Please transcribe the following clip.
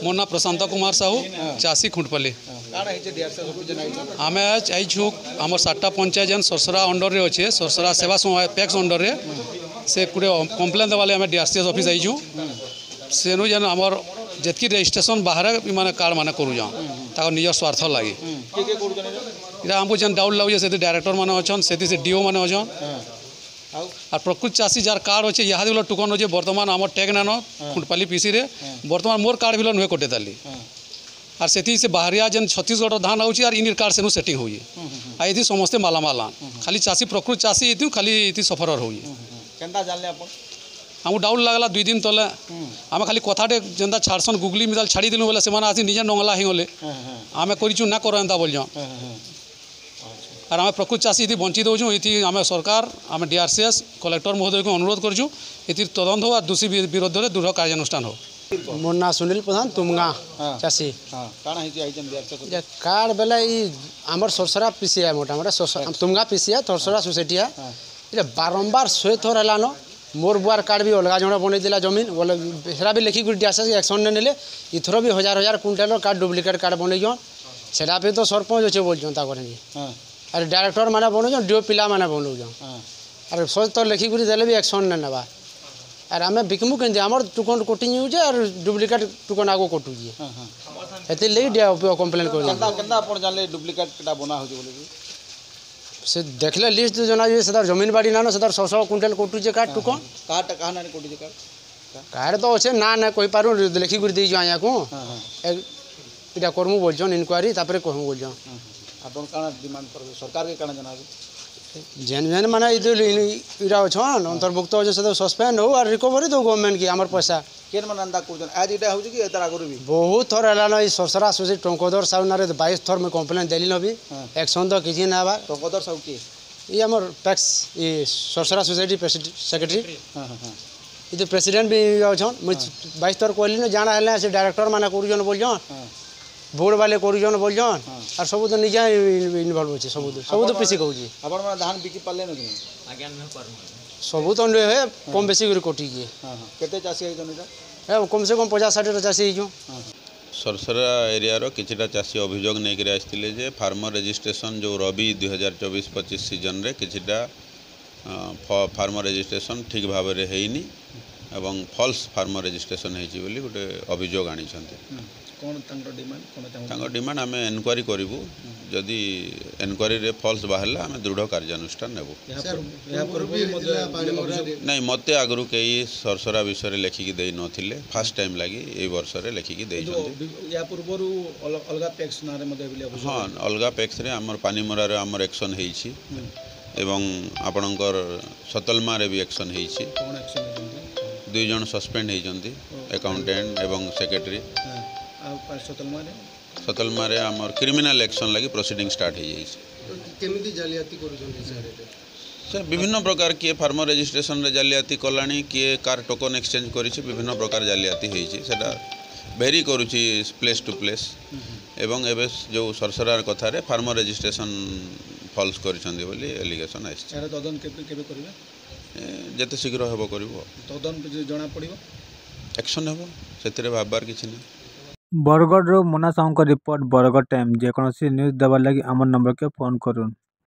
मोर ना प्रशांत कुमार साहू चासी खुंटपल्ली आम आईछु आम 7टा पंचायत जेन सरसरा अंडर रे अच्छे सरसरा सेवा समूह पैक्स अंडर रे से गोटे कम्प्लेन देवाले आम डीआरसीएस ऑफिस आईछु सेनु जेन आमर जेतकी रजिस्ट्रेशन बाहर माने कार्ड माने करूँ ताको निज स्वार्थ लगी इटा आमको जेन डाउट लगे से डायरेक्टर माने अच्छन से डीओ माने अच्छन और प्रकृत चाषी जार कार्ड अच्छे यहाँ बोले टोकन अच्छे बर्तमान आम टैग नान खुंटपाली पीसी रे बर्तमान मोर कार्ड भी नुहे कटे ताली और से बाहरिया जेन छत्तीसगढ़ धान आउची और इन कार्ड सेनु सेटिंग हुई आई समस्ते मालामाल खाली चाषी प्रकृत चाषी ये खाली ये सफर हुई हमको डाउट लगला 2 दिन तले आम खाली कथाटे जेनता छाड़सन गुगली मिसाल छाड़ी दिलु बोले से आसी निजे नंगला ही गले आम करूँ ना कर एंता बोल और आम प्रकृत चाषी ये बंची दौचु ये आम सरकार आम डीआरसीएस कलेक्टर महोदय को अनुरोध करूँ ये तदंत हो और दोषी विरोध में दृढ़ कार्यानुष्ठान हो। मोर ना सुनील प्रधान तुमगा चाषी कार्ड बेले आमर सरसरा पीसीआ मोटा मोटा तुमगा पीसीआ थरसरा सोसाइटी है ये बारंबार 100 थर है मोर बुआर कार्ड भी अलग जन बन देला जमीन बोले सेटा भी लिखिक डीआरसीएस एक्शन ने इथर भी 1000 क्विंटाल कार्ड डुप्लिकेट कार्ड बनईन सेटा पे तो सरपंच अच्छे बोलछन अरे डायरेक्टर माने बनौन डीओ पिला माने बनौन अरे सोच तो लिखिक देले भी एक्शन ने नेबा अरे आम बिकमु के आमर टुकन कटिंग होजे और डुप्लिकेट टुकन आगो कटुजे एते लई कंप्लेन कर डुप्लिकेट बना हो से देखले लिस्ट जना जे सदार जमीन बाड़ी ना सदार 100 क्विंटल कटुजे काट टुकन काट कहा ना कटुजे कार्ड तो अच्छे ना कहि पारू लिखिक दे जो आया को इटा करमु बोलजन इंक्वायरी तापर कहमु बोलजन आपन काना डिमांड कर सरकार के काना जनाबे जेन जेन माने इरा छन अंतर्भुक्त हो से सस्पेंड हो और रिकवरी दो गवर्नमेंट की हमर पैसा केन मन अंदा करजन आज इटा हो कि एतर आगुर भी बहुत थर हलान ई सरसरा सोसी टंकोदर साउनारे 22 थर में कंप्लेन देली न भी एक्शन तो किछि ना बा टंकोदर साउ की ई हमर tax e Sarsara society secretary हां हां ई तो प्रेसिडेंट भी छन 22 थर कहली न जाना हला से डायरेक्टर माने करजन बोलजन बोर्ड वाले करजन बोलजन और सब तो निजा इन्वॉल्व होचे सब तो पीसी कहूजी अपन मन धान बिकी पाले न कि आज्ञा न कर सब तो है कम बेसी कर कटी जे हां हां केते चासी है जन ए कम से कम 50-60 चासी जो सरसरा एरिया रो किछटा चासी अभियोग नै करे आस्तिले जे फार्मर रजिस्ट्रेशन जो रबी 2024-25 सीजन रे किछटा फार्मर रजिस्ट्रेशन ठीक भाव रे हेइनी एवं फॉल्स फार्मर रजिस्ट्रेशन हेछि बोली गोटे अभियोग आनी छथि कौन डिमांड डिमांड आम एनक्वारी करूँ जदि एनक्वारी रे फॉल्स बाहर आम दृढ़ कार्यानुष्ठान नेबू नहीं मत आगु कई सरसरा विषय लिखिकी दे नथिले फर्स्ट टाइम लगी ए वर्ष रे लिखिकी दे हाँ अलग पैक्स रे आमर पानीमरा रे आमर एक्शन हेछि एवं आपणकर सतलमा रे भी एक्शन हेछि 2 जन सस्पेंड हेजंती अकाउंटेंट एवं सेक्रेटरी सतलमा रे आमर क्रिमिनल एक्शन लगी प्रोसीडिंग स्टार्ट हो केमिति जालियाती करूछन सर विभिन्न प्रकार किए फार्मर रजिस्ट्रेशन रे जालियाती कलानी किए कार टोकन एक्सचेंज करिछि विभिन्न प्रकार जालियाती हेछि सेटा भेरी करूछि प्लेस टू प्लेस एवं एबे जो सरसरार कथा रे फार्मर रजिस्ट्रेशन फॉल्स करिछन्दी बोली एलिगेशन आइछ एरा तदन केबे करिवे जते शीघ्र हेबो करिवो तदन जणा पड़िवो एक्शन हेबो सेतिरे भाबबार किछि नै बरगढ़ मुना साहू रिपोर्ट बरगढ़ टाइम जेकोसी न्यूज देवार लगी आम नंबर के फोन करूँ।